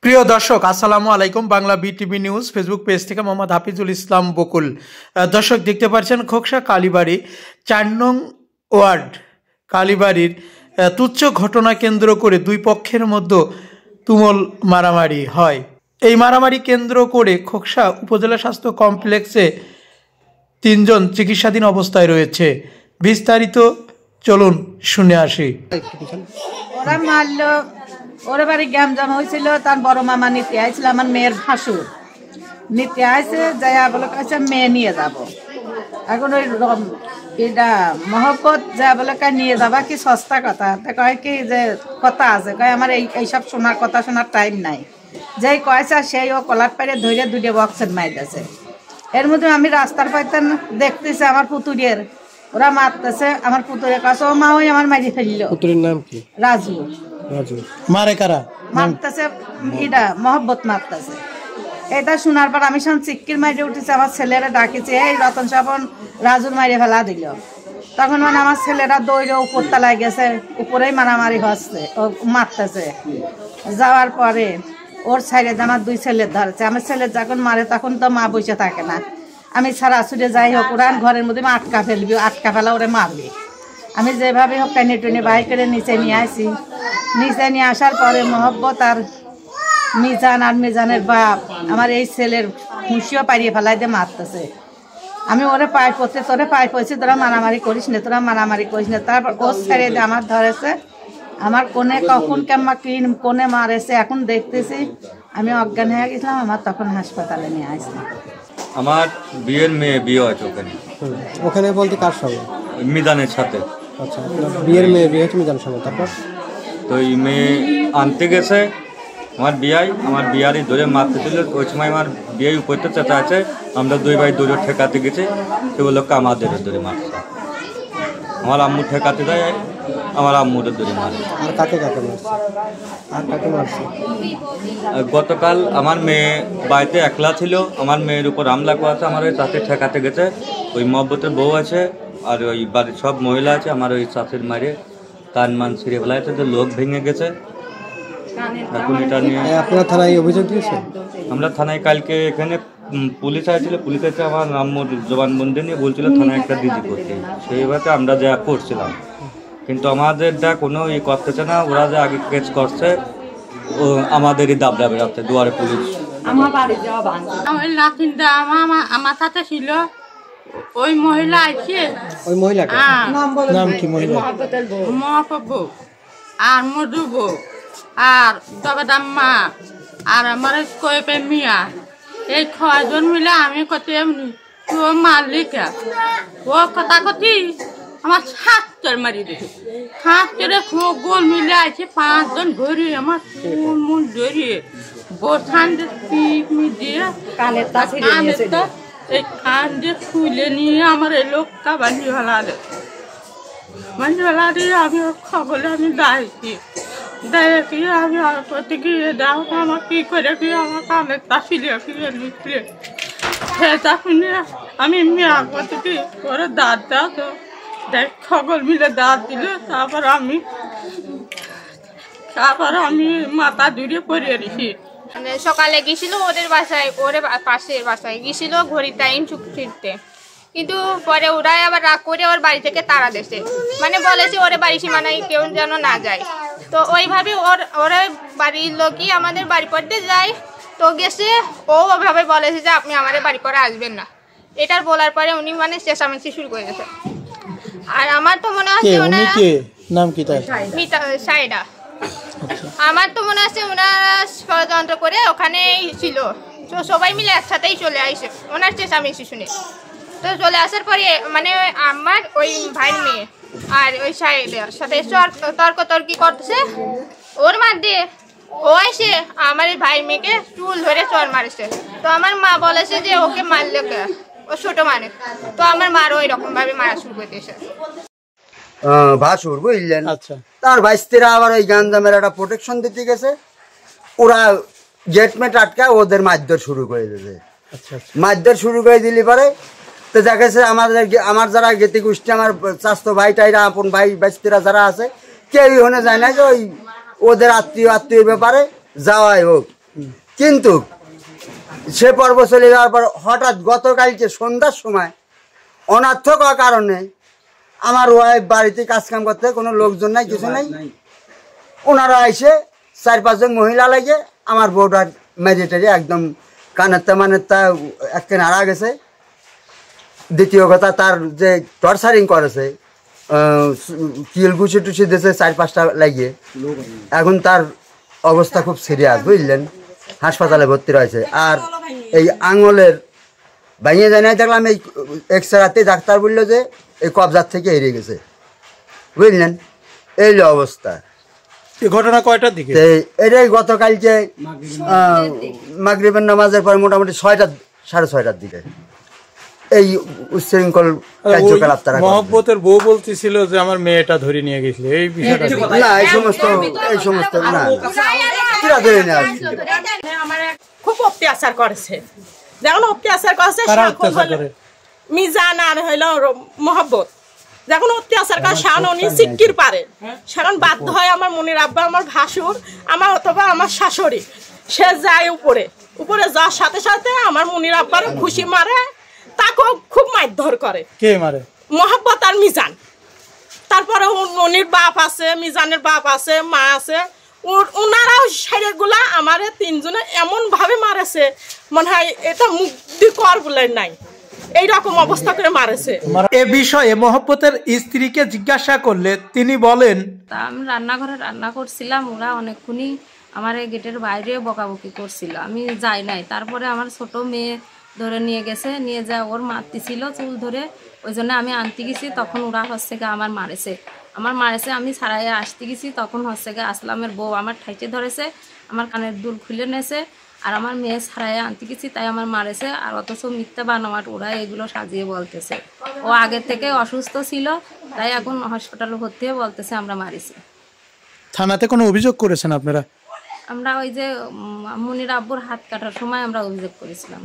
প্রিয় দর্শক আসসালামু আলাইকুম। Bangla BTV news Facebook page থেকে মোহাম্মদ হাফিজুল ইসলাম বকুল। দর্শক দেখতে পাচ্ছেন খোকসা কালীবাড়ি ৪ নং ওয়ার্ড কালীবাড়ির তুচ্ছ ঘটনা কেন্দ্র করে দুই পক্ষের মধ্যে তুমুল মারামারি হয়। এই মারামারি কেন্দ্র করে খোকসা উপজেলা স্বাস্থ্য কমপ্লেক্সে ৩ জন চিকিৎসাধীন অবস্থায় রয়েছে। বিস্তারিত চলুন শুনে আসি। ওরা মারলো, ওরা বাড়ি গ্যামজাম হয়েছিল। তার বড় মামা নিতে আইছিল, আমার মেয়ের ভাসুর নিতে আইছে, যাই বলে কাছে মেয়ে নিয়ে যাব। এখন ওই এটা মহব্বত যা বলে কাই নিয়ে যাবা কি সস্তা কথা, কয় কি যে কথা আছে, কয় আমার এইসব শোনার কথা শোনার টাইম নাই। যেই কয়েছে সেই ও কলার পাড়ে ধরে দুটো বক্সের মাইতেছে। এর মধ্যে আমি রাস্তার পাইতেন দেখতেছি আমার পুতুরের ওরা মারতেছে। আমার পুতুরের কাছে ও মা ওই আমার মারি ফেললো। পুতুরের নাম কি? রাজু। মারে কারা মারতেছে? এটা মহব্বত মারতেছে। এটা শোনার পর আমি সব চিক্কির মাইরে উঠেছি। আমার ছেলেরা ডাকিছে, এই রতন সাবন রাজুর মাইরে ফেলা দিল। তখন মানে আমার ছেলেরা দৌড়ে উপর তলায় গেছে, উপরেই মারামারি হচ্ছে, ও মারতেছে। যাওয়ার পরে ওর সাইডে আমার দুই ছেলের ধরেছে। আমার ছেলের যখন মারে তখন তো মা বসে থাকে না। আমি ছাড়া ছুটে যাই হোক, ওরা ঘরের মধ্যে আটকা ফেলবি, আটকা ফেলা ওরে মারবি। আমি যেভাবে হোক টেনে টেনে বাই করে নিচে নিয়ে আসি। নিচে নিয়ে আসার পরে মহব্বত আর মিজান আর মিজানের বাপ আমার এই ছেলের খুশিও পাড়িয়ে ফেলাই দিয়ে মারতেছে। আমি ওরে পায়ে পড়তে, তোরে পায়ে পড়ছি, তোরা মারামারি করিস না, তোরা মারামারি করিস না। তারপর ও ছেড়ে দিয়ে আমার ধরেছে। আমার কোনে কখন কেমন কোনে মারেছে এখন দেখতেছি। আমি অজ্ঞান হয়ে গেছিলাম। আমার তখন হাসপাতালে নিয়ে আসলাম। আমার বিয়ের মেয়ে বিয়ে আছে ওখানে। ওখানে বলতে কার সঙ্গে? মিজানের সাথে। আচ্ছা, বিয়ের মেয়ে বিয়ে হচ্ছে মিজানের সঙ্গে। তারপর তো এই মেয়ে আনতে গেছে আমার বিয়ারই ধরে মারতে ছিল। ওই সময় আমার বিয়ে উপরতে চেঁচা আছে, আমরা দুই ভাই দৌড়ে ঠেকাতে গেছি। সে বললো আমাদের ধরে মারছে। আমার আম্মু ঠেকাতে দেয়, আমার আম্মুর ধরে মারে। আর কাকে কাকে মারছে? আর কাকে মারছে? গতকাল আমার মেয়ে বাড়িতে একলা ছিল, আমার মেয়ের উপর হামলা করেছে। আমার ওই চাষির ঠেকাতে গেছে, ওই মহব্বতের বউ আছে আর ওই বাড়ির সব মহিলা আছে। আমার ওই চাষির মারে কান মান ছিঁড়ে ফেলাইছে, যে লোক ভেঙে গেছে। এখন এটা নিয়ে আপনারা থানায় অভিযোগ দিয়েছেন? আমরা থানায় কালকে এখানে পুলিশ আসছিল। পুলিশ এসে আমার আম্মুর জবানবন্দি নিয়ে বলছিল থানায় একটা দিদি করতে। সেইভাবে আমরা যা করছিলাম, কিন্তু আমাদেরটা কোনো ই করতেছে না। ওরা যে আগে কেস করছে ও আমাদেরই দাবড়া বেড়াচ্ছে দুয়ারে পুলিশ। আমার নাতিনটা আমার সাথে ছিল। ওই মহিলা আছে, ওই মহিলাকে নাম কি? মহিলা মহাপ্রভু আর মধু বউ আর দবাদাম্মা আর আমার কয়েপে মিয়া, এই 6 জন মিলে আমি কত এমনি তো মালিকা ও কথা কতি আমার 7 চর মারি দিয়েছে। 7 চরে খুব গোল মিলে আছে। 5 জন ধরে আমার মূল ধরিয়ে বসান দিয়ে কানের এই কান দিয়ে খুলে নিয়ে আমার এই লোকটা বান্ধি ফেলা দিয়ে আমি খবরে আমি দাঁড়িয়েছি। দেখি আমি করতে গিয়ে দাও আমার কি করে কি আমার কানের তা ফিরে ফিরে নিচ্ছে। সেটা শুনে আমি মেয়া করতে কি করে দাঁত দাও তো দেখ সকল মিলে দাঁত দিল। তারপর আমি মাথা দূরে পড়ে রেখি। সকালে গেছিল ওদের বাসায়, ওরে পাশের বাসায় গেছিল ঘড়ির টাইম ফিরতে। কিন্তু পরে ওরাই আবার রাগ করে ওর বাড়ি থেকে তাড়া দিয়েছে, মানে বলেছে ওরে বাড়ি সীমানায় কেউ যেন না যায়। তো ওইভাবে ওরা বাড়ির লোকই আমাদের বাড়ি পড়তে যায়। তো গেছে, ও ওইভাবে বলেছে যে আপনি আমাদের বাড়ি পরে আসবেন না। এটার বলার পরে উনি মানে চেঁচামেচি শুরু করে গেছে। আর আমার তো মনে হচ্ছে নাম কি তার? সাইডা। আমার তো মনে হচ্ছে ওনারা ষড়যন্ত্র করে ওখানেই ছিল। তো সবাই মিলে একসাথেই চলে আসে ওনার চেঁচামেচি শুনে। তো চলে আসার পরে মানে আমার ওই ভাইয়ের মেয়ে আর ওই সাইডের সাথে তর্কি করতেছে। ওর মধ্যে ও এসে আমার ভাই মেয়েকে চুল ধরে চর মারেছে। তো আমার মা বলেছে যে ওকে মারলে কে, ও ছোট মানে। তো আমার মার ওই রকম ভাবে মারা শুরু করতেছে। ভাসুর বুঝলেন। আচ্ছা, তার ভাইস্তিরা আবার ওই গাঞ্জামের একটা প্রোটেকশন দিতে গেছে। ওরা গেটমেট আটকা ওদের মারধর শুরু করে দিয়েছে। মারধর শুরু করে দিলি পরে তো দেখা গেছে আমার যারা গেতি গোষ্ঠী, আমার স্বাস্থ্য ভাই টাইরা, আপন ভাই ভাইস্তিরা যারা আছে, কেউই হনে যায় না যে ওই ওদের আত্মীয় ব্যাপারে যাওয়াই হোক কিন্তু সে পর্ব চলে যাওয়ার পর হঠাৎ গতকালকে সন্ধ্যার সময় অনার্থক কারণে আমার ওয়াইফ বাড়িতে কাজকাম করতে কোনো লোকজন নাই, কিছু নাই, ওনারা এসে 4-5 জন মহিলা লাগে আমার বউটার মেডিটেরি একদম কানেরটা মানেরটা একে নাড়া গেছে। দ্বিতীয় কথা, তার যে টর্চারিং করেছে, কিল ঘুষি টুসি দিয়েছে 4-5টা লাগিয়ে, এখন তার অবস্থা খুব সিরিয়াস, বুঝলেন, হাসপাতালে ভর্তি রয়েছে। আর এই আঙুলের ভেঙে জানিয়ে দেখলাম এই এক্সরাতে ডাক্তার বললো যে এই কবজার থেকে এড়িয়ে গেছে, বুঝলেন, এই অবস্থা। এই ঘটনা কয়টার দিকে? এটাই গতকালকে মাগরিবের নামাজের পর মোটামুটি 6টা-6:30টার দিকে এই উচ্ছৃঙ্খল কার্যকলাপ তারা। মহব্বতের বউ বলতেছিল যে আমার মেয়েটা ধরে নিয়ে গেছিল, এই বিষয়টা না, এই সমস্ত না, কিরা ধরে নিয়ে আসছে? আমার খুব অত্যাচার করেছে, যেমন অত্যাচার করেছে মিজান আর হইল মহব্বত, যখন অত্যাচার করে শান উনি সিক্কির পারে, সেখন বাধ্য হয় আমার মনির আব্বা, আমার ভাসুর, আমার অথবা আমার শাশুড়ি, সে যায় উপরে যাওয়ার সাথে সাথে আমার মনির আব্বার খুশি মারে, তাকেও খুব মারধর করে। কে মারে? মহব্বত আর মিজান। তারপরে মনির বাপ আছে, মিজানের বাপ আছে, মা আছে, ওনারাও সেগুলা আমার 3 জনে এমন ভাবে মারেছে মনে হয় এটা মুক্তি কর বলে নাই, এইরকম অবস্থা করে মারেছে। এ বিষয়ে মহব্বতের স্ত্রীকে জিজ্ঞাসা করলে তিনি বলেন, আমি রান্নাঘরে রান্না করছিলাম, ওরা অনেকক্ষণই আমার গেটের বাইরে বকাবকি করছিল, আমি যাই নাই। তারপরে আমার ছোট মেয়ে ধরে নিয়ে গেছে, নিয়ে যায় ওর মারতেছিল চুল ধরে, ওই জন্য আমি আনতে গেছি, তখন ওরা হচ্ছে গিয়ে আমার মারেছে, আমি ছাড়াইয়া আসতে গেছি, তখন হচ্ছে গিয়ে আসলামের বউ আমার ঠাইতে ধরেছে, আমার কানের দুল খুলে নেছে, আর আমার মেয়ে ছাড়াইয়া আনতে গেছি তাই আমার মারেছে। আর অথচ মিথ্যা বানোয়াট ওরা এগুলো সাজিয়ে বলতেছে, ও আগের থেকে অসুস্থ ছিল, তাই এখন হসপিটালে ভর্তি হয়ে বলতেছে আমরা মারিছি। থানাতে কোনো অভিযোগ করেছেন আপনারা? আমরা ওই যে মনির আব্বুর হাত কাটার সময় আমরা অভিযোগ করেছিলাম।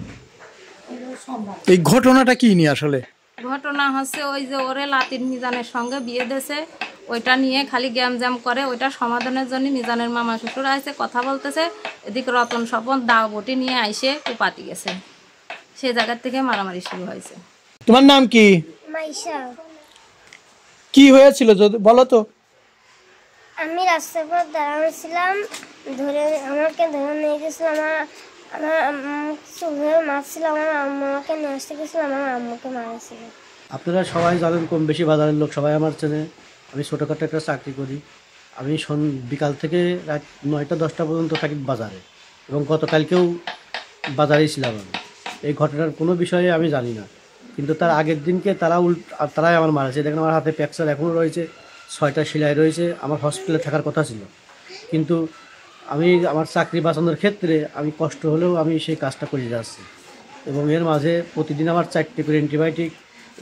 এই ঘটনাটা কি নিয়ে? আসলে ঘটনা হচ্ছে ওই যে ওরে লাতিন মিজানের সঙ্গে বিয়ে দিয়েছে, ওইটা নিয়ে খালি গ্যামজাম করে, ওইটা সমাধানের জন্য মিজানের মামা শ্বশুর আইসে কথা বলতেছে, এদিকে রতন স্বপন দাও বটি নিয়ে আইসে কুপাতি গেছে, সে জায়গার থেকে মারামারি শুরু হয়েছে। তোমার নাম কি? মাইশা। কি হয়েছিল যদি বলো তো? আমি রাস্তার পর দাঁড়ানো ছিলাম, আমাকে ধরে নিয়ে গেছিল, আমার মারছিল, আমার আম্মাকে নিয়ে আসতে গেছিল, আমার আম্মুকে মারেছিল। আপনারা সবাই জানেন, কম বেশি বাজারের লোক সবাই আমার চেনে। আমি ছোটোখাটো একটা চাকরি করি, আমি বিকাল থেকে রাত 9টা-10টা পর্যন্ত থাকি বাজারে, এবং গতকালকেও বাজারেই ছিলাম আমি। এই ঘটনার কোনো বিষয়ে আমি জানি না, কিন্তু তার আগের দিনকে তারাই আমার মারেছে। দেখেন আমার হাতে ফ্র্যাকচার এখনও রয়েছে, 6টা সেলাই রয়েছে, আমার হসপিটালে থাকার কথা ছিল, কিন্তু আমি আমার চাকরি বাঁচানোর ক্ষেত্রে আমি কষ্ট হলেও আমি সেই কাজটা করে যাচ্ছি। এবং এর মাঝে প্রতিদিন আমার 4টে করে অ্যান্টিবায়োটিক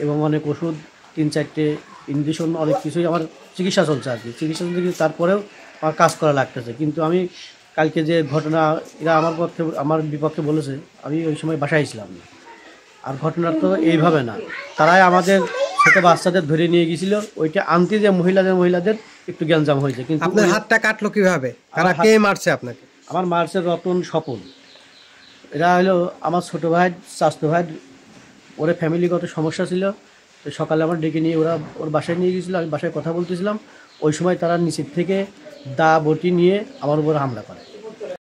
এবং অনেক ওষুধ, 3-4টে ইঞ্জেকশন, অনেক কিছুই আমার চিকিৎসা চলছে আর কি। চিকিৎসা চলছে, তারপরেও আমার কাজ করা লাগতেছে। কিন্তু আমি কালকে যে ঘটনা এরা আমার বিপক্ষে বলেছে, আমি ওই সময় বাসায় ছিলাম না। আর ঘটনা তো এইভাবে না, তারাই আমাদের ছোটো বাচ্চাদের ধরে নিয়ে গিয়েছিল, ওইটা আনতে যে মহিলাদের একটু গ্যাঞ্জাম হয়েছে। কিন্তু আপনার হাতটা কাটলো কিভাবে? কে মারছে আপনাকে? আমার মারছে রতন স্বপন, এরা হলো আমার ছোটো ভাই, চাচতো ভাই, ওরা ফ্যামিলিগত সমস্যা ছিল। তো সকালে আমার ডেকে নিয়ে ওর বাসায় নিয়ে গিয়েছিলো, আমি বাসায় কথা বলতেছিলাম, ওই সময় তারা নিচের থেকে দা বটি নিয়ে আমার উপর হামলা করে।